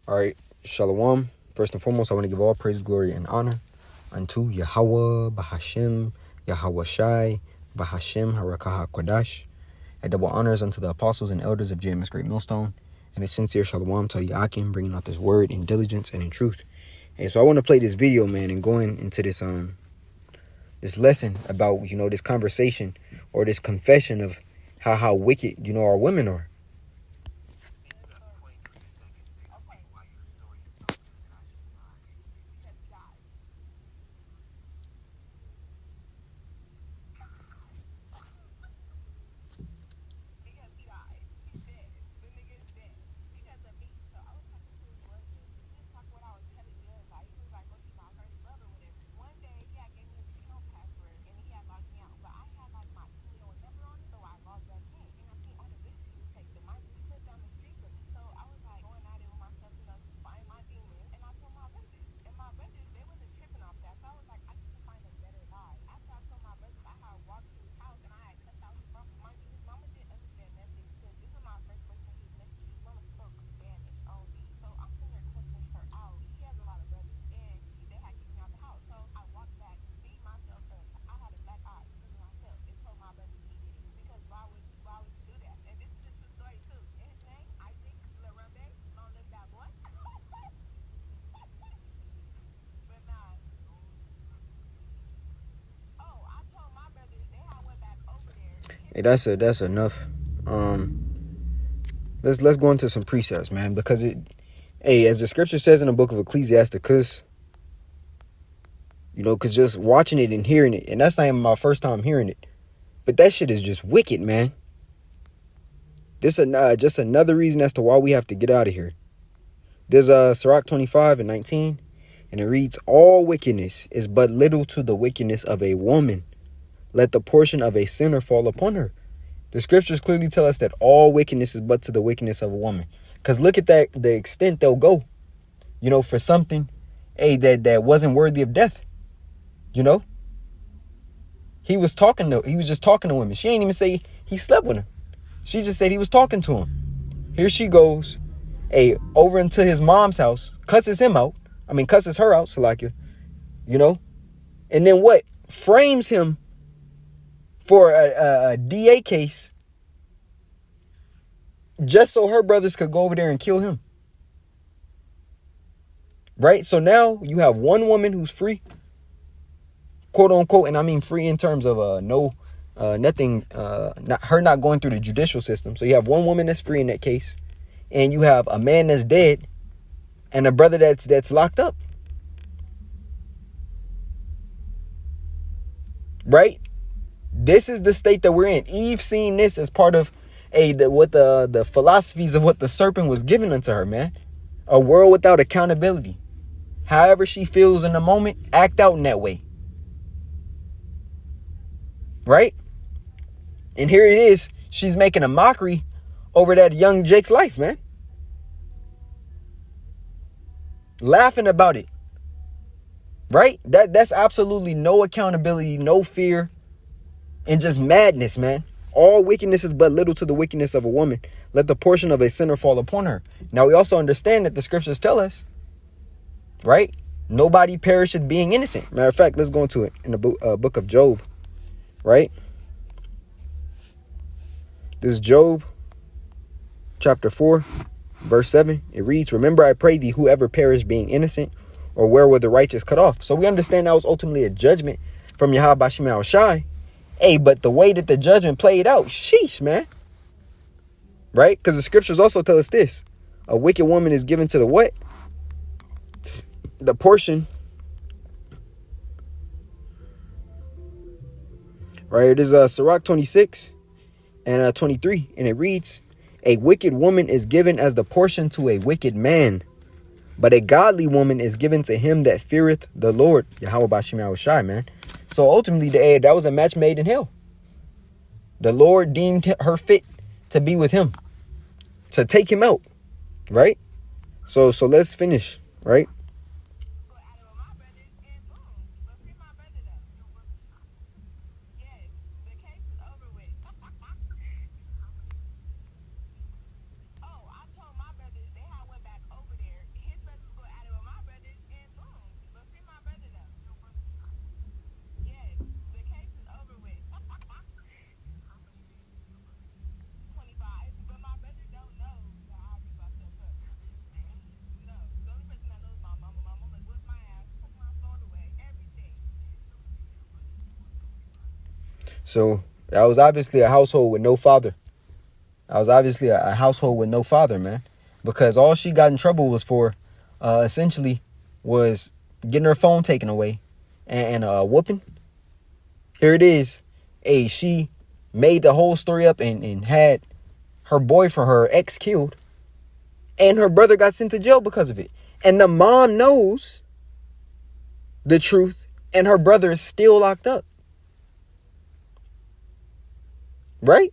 All right, Shalom. First and foremost, I want to give all praise, glory, and honor unto Yahweh, Bahashim, Yahweh Shai, Bahashim, Harakaha Kodash. And double honors unto the apostles and elders of JMS Great Millstone. And a sincere Shalom to Yakim, bringing out this word in diligence and in truth. And so I want to play this video, man, and going into this lesson about, this conversation or this confession of how wicked, our women are. Hey, that's enough. Let's go into some precepts, man, because as the scripture says in the book of Ecclesiasticus, because just watching it and hearing it, and that's not even my first time hearing it, but that shit is just wicked, man. This is just another reason as to why we have to get out of here. There's Sirach 25:19, and it reads, "All wickedness is but little to the wickedness of a woman. Let the portion of a sinner fall upon her." The scriptures clearly tell us that all wickedness is but to the wickedness of a woman. Because look at the extent they'll go, for something, that wasn't worthy of death. He was just talking to women. She ain't even say he slept with him. She just said he was talking to him. Here she goes, over into his mom's house, cusses him out. Cusses her out, Salakia, and then what? Frames him for a DA case just so her brothers could go over there and kill him. Right? So now you have one woman who's free, quote unquote, and I mean free in terms of nothing, not going through the judicial system. So you have one woman that's free in that case, and you have a man that's dead and a brother that's locked up. Right? This is the state that we're in. Eve seen this as part of the philosophies of what the serpent was giving unto her, man. A world without accountability. However she feels in the moment, act out in that way. Right? And here it is. She's making a mockery over that young Jake's life, man. Laughing about it. Right? That's absolutely no accountability, no fear, and just madness, man. All wickedness is but little to the wickedness of a woman. Let the portion of a sinner fall upon her. Now we also understand that the scriptures tell us, right? Nobody perisheth being innocent. Matter of fact, let's go into it in the book of Job, right? This is Job chapter 4, verse 7. It reads, "Remember, I pray thee, whoever perished being innocent, or where were the righteous cut off?" So we understand that was ultimately a judgment from Yahweh Shai Shai. But the way that the judgment played out, sheesh, man. Right? Because the scriptures also tell us this. A wicked woman is given to the what? The portion. Right? It is Sirach 26 and 23. And it reads, "A wicked woman is given as the portion to a wicked man, but a godly woman is given to him that feareth the Lord." Yahweh Bashim Shai, man. So ultimately, that was a match made in hell. The Lord deemed her fit to be with him, to take him out, right? So let's finish, right? So that was obviously a household with no father. That was obviously a household with no father, man. Because all she got in trouble was for, essentially, was getting her phone taken away and whooping. Here it is. Hey, she made the whole story up and had her boyfriend, her ex, killed. And her brother got sent to jail because of it. And the mom knows the truth. And her brother is still locked up. Right?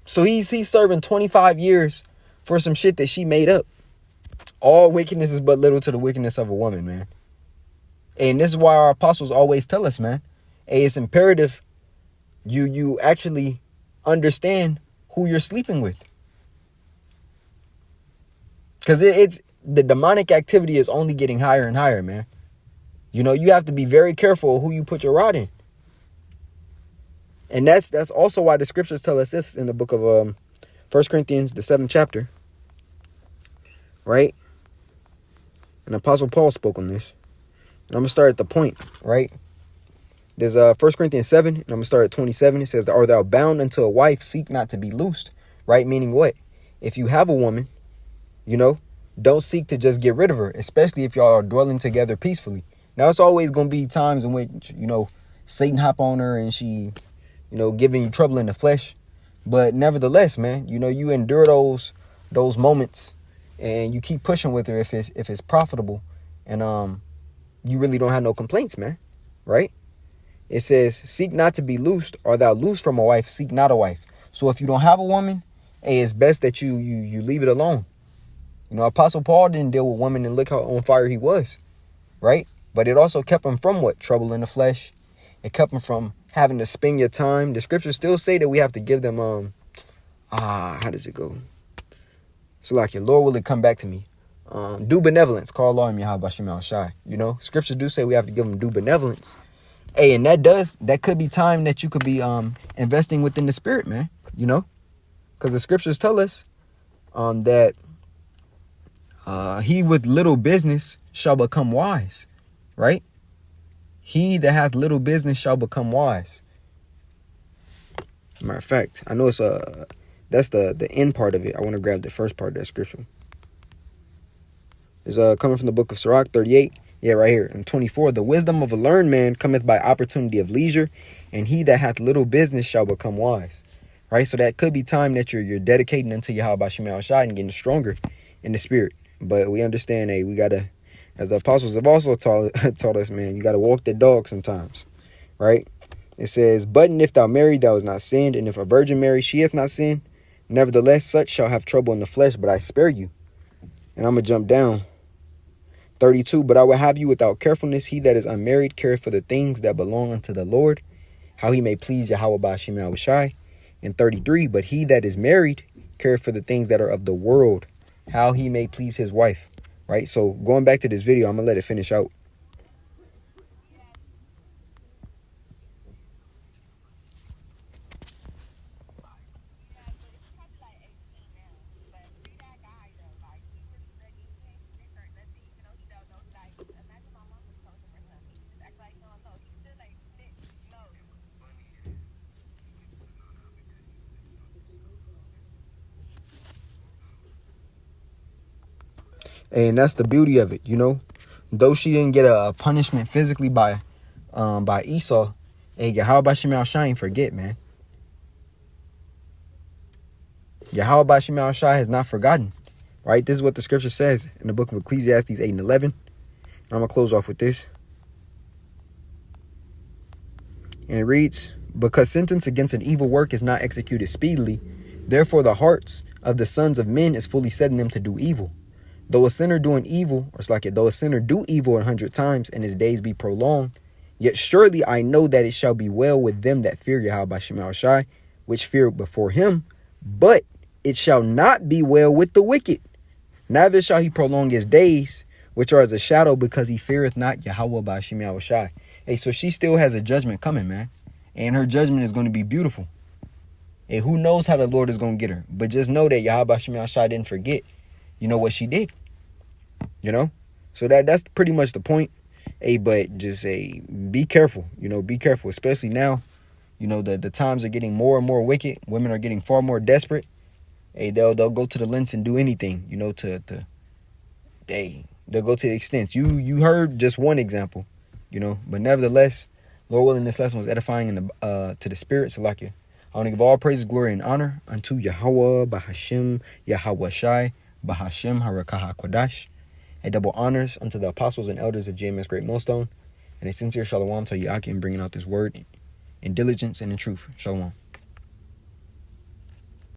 So he's serving 25 years for some shit that she made up. All wickedness is but little to the wickedness of a woman, man. And this is why our apostles always tell us, man. Hey, it's imperative you actually understand who you're sleeping with. Because it's the demonic activity is only getting higher and higher, man. You know, you have to be very careful who you put your rod in. And that's also why the scriptures tell us this in the book of 1 Corinthians, the 7th chapter. Right? And Apostle Paul spoke on this. And I'm going to start at the point, right? There's 1 Corinthians 7, and I'm going to start at 27. It says, "Art thou bound unto a wife, seek not to be loosed." Right? Meaning what? If you have a woman, you know, don't seek to just get rid of her, especially if y'all are dwelling together peacefully. Now, it's always going to be times in which, you know, Satan hop on her and she, you know, giving you trouble in the flesh. But nevertheless, man, you know, you endure those moments and you keep pushing with her if it's profitable. And you really don't have no complaints, man. Right? It says, "Seek not to be loosed, or thou loosed from a wife, seek not a wife." So if you don't have a woman, hey, it's best that you leave it alone. You know, Apostle Paul didn't deal with women and look how on fire he was. Right? But it also kept him from what? Trouble in the flesh. It kept him from having to spend your time. The scriptures still say that we have to give them, how does it go? So like, your Lord, will it come back to me? Do benevolence. Call law and Yahweh Bashim Shai. You know, scriptures do say we have to give them due benevolence. Hey, and that could be time that you could be investing within the spirit, man. You know, because the scriptures tell us that he with little business shall become wise. Right? He that hath little business shall become wise. Matter of fact, I know it's that's the end part of it. I want to grab the first part of that scripture. It's coming from the book of Sirach 38. Yeah, right here. And 24. "The wisdom of a learned man cometh by opportunity of leisure, and he that hath little business shall become wise." Right? So that could be time that you're dedicating unto Yahweh Shema Shai and getting stronger in the spirit. But we understand, hey, we gotta, as the apostles have also taught us, man, you gotta walk the dog sometimes. Right? It says, "But if thou marry, thou hast not sinned, and if a virgin marry, she hath not sinned. Nevertheless, such shall have trouble in the flesh, but I spare you." And I'm gonna jump down. 32. "But I will have you without carefulness. He that is unmarried careth for the things that belong unto the Lord, how he may please Yahweh Bashim Yahushai." And 33. "But he that is married careth for the things that are of the world, how he may please his wife." Right? So going back to this video, I'm gonna let it finish out. And that's the beauty of it, you know. Though she didn't get a punishment physically by Esau, hey, Yahweh Shema Shai ain't forget, man. Yahweh Shema Shai has not forgotten. Right? This is what the scripture says in the book of Ecclesiastes 8 and 11. And I'm going to close off with this. And it reads, "Because sentence against an evil work is not executed speedily, therefore the hearts of the sons of men is fully set in them to do evil. Though a sinner doing evil, or it's like it, though a sinner do evil 100 times, and his days be prolonged, yet surely I know that it shall be well with them that fear Yahweh Shema Shai, which fear before him. But it shall not be well with the wicked, neither shall he prolong his days, which are as a shadow, because he feareth not Yahweh Bashim Yahushai." Hey, so she still has a judgment coming, man. And her judgment is going to be beautiful. Hey, who knows how the Lord is going to get her. But just know that Yahweh Bashim Yahushai didn't forget, you know, what she did. You know? So that's pretty much the point. Hey, but just be careful. You know, be careful. Especially now, You know, the times are getting more and more wicked. Women are getting far more desperate. Hey, they'll go to the lengths and do anything, you know, they'll go to the extent. You heard just one example, you know, but nevertheless, Lord willing, this lesson was edifying in the to the spirit. So like, I want to give all praises, glory, and honor unto Yahweh, Bahashim, Yahweh Shai, Bahashim, Harakaha Kodash. A double honors unto the apostles and elders of GMS Great Millstone, and a sincere shalom to Yaki in bringing out this word in diligence and in truth. Shalom.